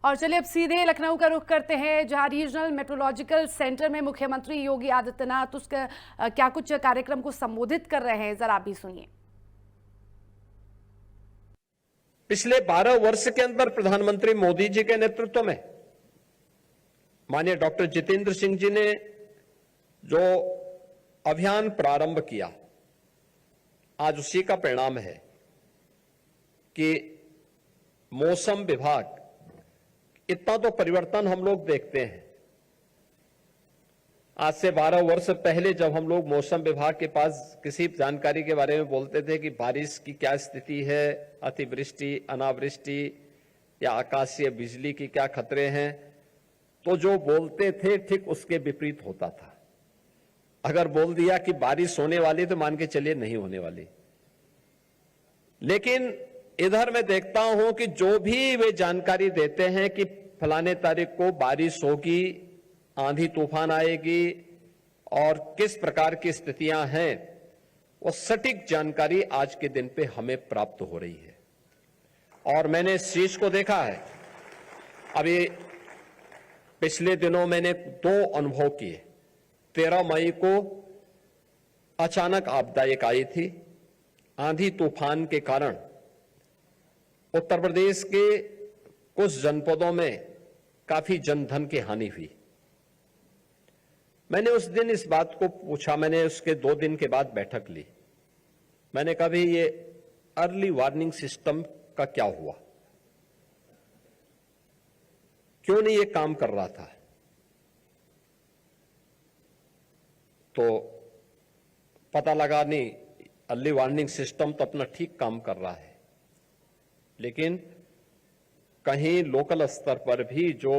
और चलिए अब सीधे लखनऊ का रुख करते हैं, जहां रीजनल मेट्रोलॉजिकल सेंटर में मुख्यमंत्री योगी आदित्यनाथ उसका क्या कुछ कार्यक्रम को संबोधित कर रहे हैं, जरा आप भी सुनिए। पिछले 12 वर्ष के अंदर प्रधानमंत्री मोदी जी के नेतृत्व में माननीय डॉक्टर जितेंद्र सिंह जी ने जो अभियान प्रारंभ किया, आज उसी का परिणाम है कि मौसम विभाग, इतना तो परिवर्तन हम लोग देखते हैं। आज से 12 वर्ष पहले जब हम लोग मौसम विभाग के पास किसी जानकारी के बारे में बोलते थे कि बारिश की क्या स्थिति है, अतिवृष्टि, अनावृष्टि या आकाशीय बिजली की क्या खतरे हैं, तो जो बोलते थे ठीक उसके विपरीत होता था। अगर बोल दिया कि बारिश होने वाली तो मान के चलिए नहीं होने वाली। लेकिन इधर मैं देखता हूं कि जो भी वे जानकारी देते हैं कि फलाने तारीख को बारिश होगी, आंधी तूफान आएगी और किस प्रकार की स्थितियां हैं, वो सटीक जानकारी आज के दिन पे हमें प्राप्त हो रही है। और मैंने इस चीज को देखा है। अभी पिछले दिनों मैंने 2 अनुभव किए। 13 मई को अचानक आपदा एक आई थी। आंधी तूफान के कारण उत्तर प्रदेश के कुछ जनपदों में काफी जनधन की हानि हुई। मैंने उस दिन इस बात को पूछा, मैंने उसके 2 दिन के बाद बैठक ली। मैंने कहा भी ये अर्ली वार्निंग सिस्टम का क्या हुआ, क्यों नहीं ये काम कर रहा था। तो पता लगा नहीं, अर्ली वार्निंग सिस्टम तो अपना ठीक काम कर रहा है, लेकिन कहीं लोकल स्तर पर भी जो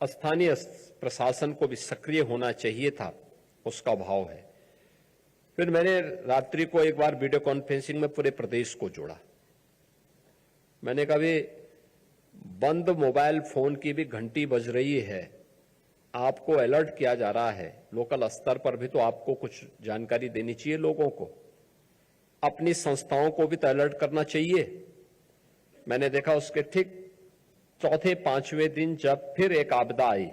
स्थानीय प्रशासन को भी सक्रिय होना चाहिए था, उसका अभाव है। फिर मैंने रात्रि को एक बार वीडियो कॉन्फ्रेंसिंग में पूरे प्रदेश को जोड़ा। मैंने कहा भी बंद मोबाइल फोन की भी घंटी बज रही है, आपको अलर्ट किया जा रहा है। लोकल स्तर पर भी तो आपको कुछ जानकारी देनी चाहिए लोगों को, अपनी संस्थाओं को भी तो अलर्ट करना चाहिए। मैंने देखा उसके ठीक 4-5वें दिन जब फिर एक आपदा आई,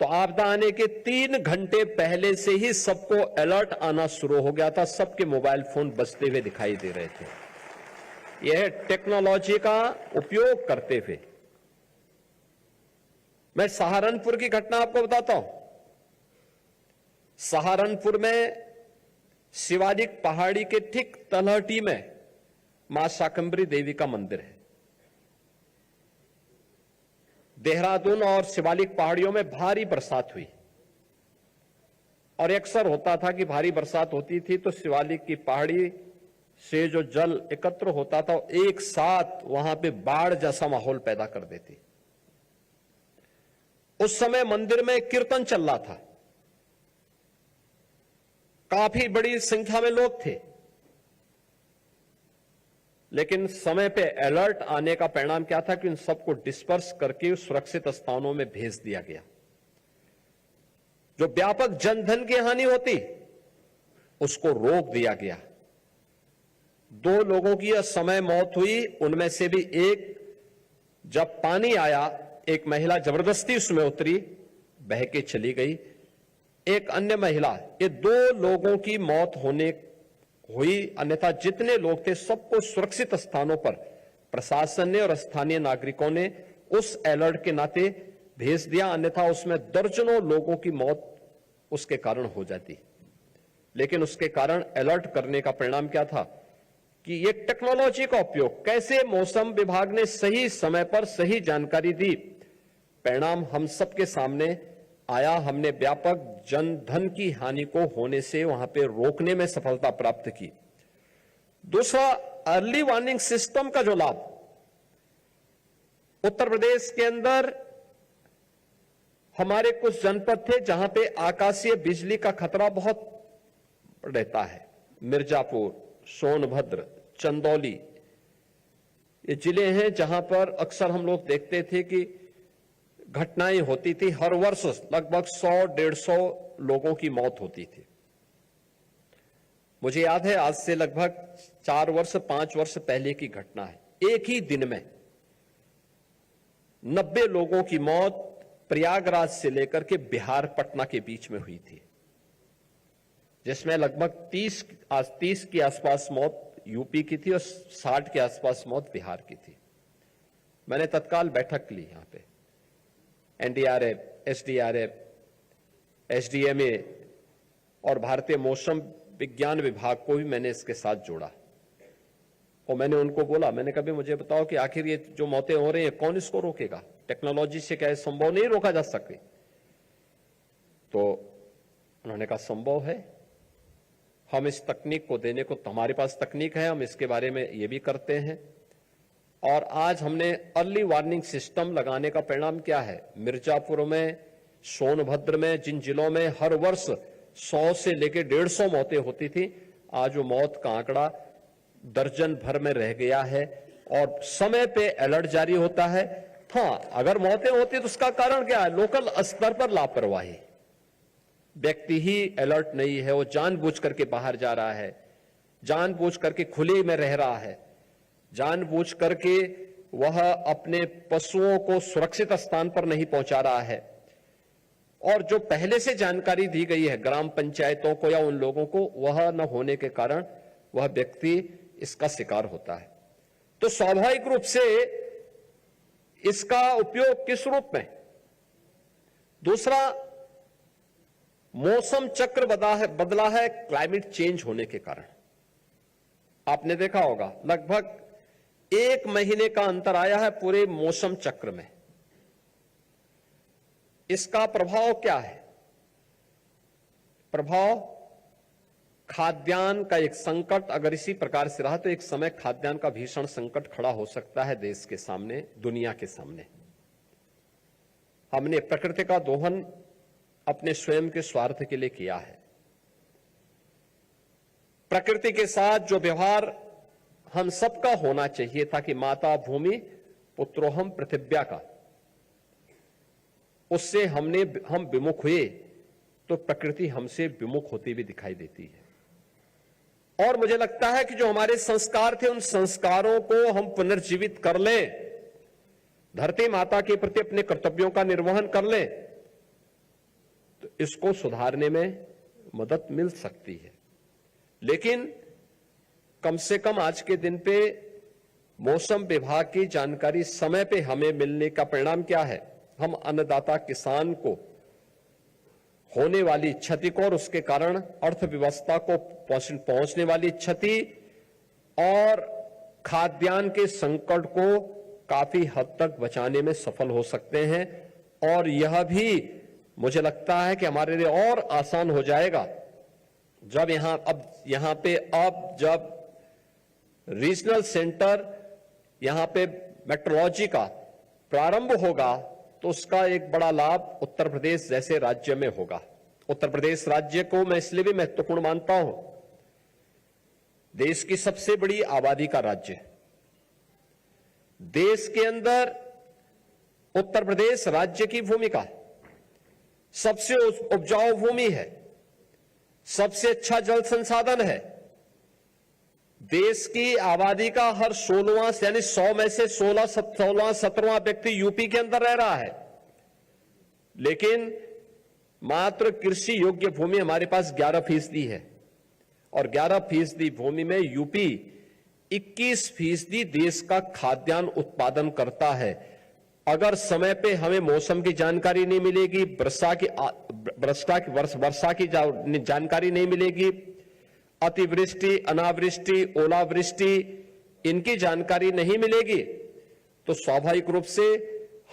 तो आपदा आने के 3 घंटे पहले से ही सबको अलर्ट आना शुरू हो गया था। सबके मोबाइल फोन बजते हुए दिखाई दे रहे थे। यह टेक्नोलॉजी का उपयोग करते हुए। मैं सहारनपुर की घटना आपको बताता हूं। सहारनपुर में शिवालिक पहाड़ी के ठीक तलहटी में मां शाकंभरी देवी का मंदिर है। देहरादून और शिवालिक पहाड़ियों में भारी बरसात हुई, और अक्सर होता था कि भारी बरसात होती थी तो शिवालिक की पहाड़ी से जो जल एकत्र होता था, एक साथ वहां पे बाढ़ जैसा माहौल पैदा कर देती। उस समय मंदिर में कीर्तन चल रहा था, काफी बड़ी संख्या में लोग थे, लेकिन समय पे अलर्ट आने का परिणाम क्या था कि उन सबको डिस्पर्स करके सुरक्षित स्थानों में भेज दिया गया। जो व्यापक जनधन की हानि होती उसको रोक दिया गया। 2 लोगों की समय मौत हुई, उनमें से भी एक, जब पानी आया, एक महिला जबरदस्ती उसमें उतरी, बह के चली गई। एक अन्य महिला, ये 2 लोगों की मौत हुई। अन्यथा जितने लोग थे सबको सुरक्षित स्थानों पर प्रशासन ने और स्थानीय नागरिकों ने उस अलर्ट के नाते भेज दिया, अन्यथा उसमें दर्जनों लोगों की मौत उसके कारण हो जाती। लेकिन उसके कारण अलर्ट करने का परिणाम क्या था कि ये टेक्नोलॉजी का उपयोग, कैसे मौसम विभाग ने सही समय पर सही जानकारी दी, परिणाम हम सबके सामने आया। हमने व्यापक जनधन की हानि को होने से वहां पे रोकने में सफलता प्राप्त की। दूसरा, अर्ली वार्निंग सिस्टम का जो लाभ, उत्तर प्रदेश के अंदर हमारे कुछ जनपद थे जहां पे आकाशीय बिजली का खतरा बहुत रहता है। मिर्जापुर, सोनभद्र, चंदौली, ये जिले हैं जहां पर अक्सर हम लोग देखते थे कि घटनाएं होती थी। हर वर्ष लगभग 100-150 लोगों की मौत होती थी। मुझे याद है आज से लगभग 4 वर्ष 5 वर्ष पहले की घटना है। एक ही दिन में 90 लोगों की मौत प्रयागराज से लेकर के बिहार पटना के बीच में हुई थी, जिसमें लगभग 30 के आसपास मौत यूपी की थी और 60 के आसपास मौत बिहार की थी। मैंने तत्काल बैठक ली यहां पे, एनडीआरएफ, एसडीआरएफ, एसडीएमए और भारतीय मौसम विज्ञान विभाग को भी मैंने इसके साथ जोड़ा और मैंने उनको बोला, मैंने कभी मुझे बताओ कि आखिर ये जो मौतें हो रही हैं कौन इसको रोकेगा? टेक्नोलॉजी से क्या संभव नहीं रोका जा सके? तो उन्होंने कहा संभव है, हम इस तकनीक को देने को, तो हमारे पास तकनीक है, हम इसके बारे में ये भी करते हैं। और आज हमने अर्ली वार्निंग सिस्टम लगाने का परिणाम क्या है? मिर्जापुर में, सोनभद्र में, जिन जिलों में हर वर्ष 100 से लेकर 150 मौतें होती थी, आज वो मौत का आंकड़ा दर्जन भर में रह गया है और समय पे अलर्ट जारी होता है। हाँ, अगर मौतें होती तो उसका कारण क्या है? लोकल स्तर पर लापरवाही, व्यक्ति ही अलर्ट नहीं है, वो जानबूझ करके बाहर जा रहा है, जानबूझ करके खुले में रह रहा है, जानबूझ करके वह अपने पशुओं को सुरक्षित स्थान पर नहीं पहुंचा रहा है। और जो पहले से जानकारी दी गई है ग्राम पंचायतों को या उन लोगों को, वह न होने के कारण वह व्यक्ति इसका शिकार होता है। तो स्वाभाविक रूप से इसका उपयोग किस रूप में? दूसरा, मौसम चक्र बदला है क्लाइमेट चेंज होने के कारण। आपने देखा होगा लगभग 1 महीने का अंतर आया है पूरे मौसम चक्र में। इसका प्रभाव क्या है? प्रभाव खाद्यान्न का एक संकट अगर इसी प्रकार से रहा तो एक समय खाद्यान्न का भीषण संकट खड़ा हो सकता है देश के सामने, दुनिया के सामने। हमने प्रकृति का दोहन अपने स्वयं के स्वार्थ के लिए किया है। प्रकृति के साथ जो व्यवहार हम सबका होना चाहिए था कि माता भूमि पुत्रोहम पृथिव्या का, उससे हम विमुख हुए तो प्रकृति हमसे विमुख होती भी दिखाई देती है। और मुझे लगता है कि जो हमारे संस्कार थे उन संस्कारों को हम पुनर्जीवित कर लें, धरती माता के प्रति अपने कर्तव्यों का निर्वहन कर लें, तो इसको सुधारने में मदद मिल सकती है। लेकिन कम से कम आज के दिन पे मौसम विभाग की जानकारी समय पे हमें मिलने का परिणाम क्या है? हम अन्नदाता किसान को होने वाली क्षति को और उसके कारण अर्थव्यवस्था को पहुंचने वाली क्षति और खाद्यान्न के संकट को काफी हद तक बचाने में सफल हो सकते हैं। और यह भी मुझे लगता है कि हमारे लिए और आसान हो जाएगा जब यहां पे जब रीजनल सेंटर यहां पे मेट्रोलॉजी का प्रारंभ होगा तो उसका एक बड़ा लाभ उत्तर प्रदेश जैसे राज्य में होगा। उत्तर प्रदेश राज्य को मैं इसलिए भी महत्वपूर्ण मानता हूं, देश की सबसे बड़ी आबादी का राज्य, देश के अंदर उत्तर प्रदेश राज्य की भूमिका सबसे उपजाऊ भूमि है, सबसे अच्छा जल संसाधन है, देश की आबादी का हर 16वां यानी 100 में से 17वां व्यक्ति यूपी के अंदर रह रहा है। लेकिन मात्र कृषि योग्य भूमि हमारे पास 11% है और 11% भूमि में यूपी 21% देश का खाद्यान्न उत्पादन करता है। अगर समय पे हमें मौसम की जानकारी नहीं मिलेगी, वर्षा की जानकारी नहीं मिलेगी, अतिवृष्टि, अनावृष्टि, ओलावृष्टि इनकी जानकारी नहीं मिलेगी, तो स्वाभाविक रूप से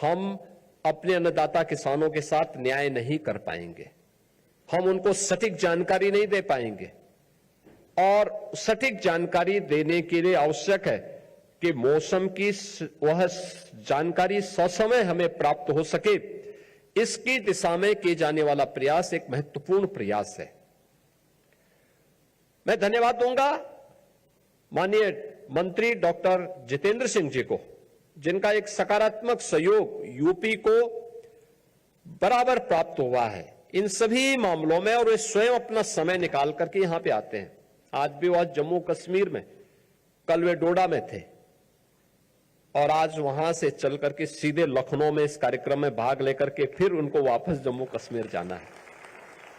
हम अपने अन्नदाता किसानों के साथ न्याय नहीं कर पाएंगे, हम उनको सटीक जानकारी नहीं दे पाएंगे। और सटीक जानकारी देने के लिए आवश्यक है कि मौसम की वह जानकारी ससमय हमें प्राप्त हो सके। इसकी दिशा में किए जाने वाला प्रयास एक महत्वपूर्ण प्रयास है। मैं धन्यवाद दूंगा माननीय मंत्री डॉक्टर जितेंद्र सिंह जी को, जिनका एक सकारात्मक सहयोग यूपी को बराबर प्राप्त हुआ है इन सभी मामलों में, और वे स्वयं अपना समय निकाल करके यहां पे आते हैं। आज भी वह जम्मू कश्मीर में, कल वे डोडा में थे और आज वहां से चल करके सीधे लखनऊ में इस कार्यक्रम में भाग लेकर के फिर उनको वापस जम्मू कश्मीर जाना है।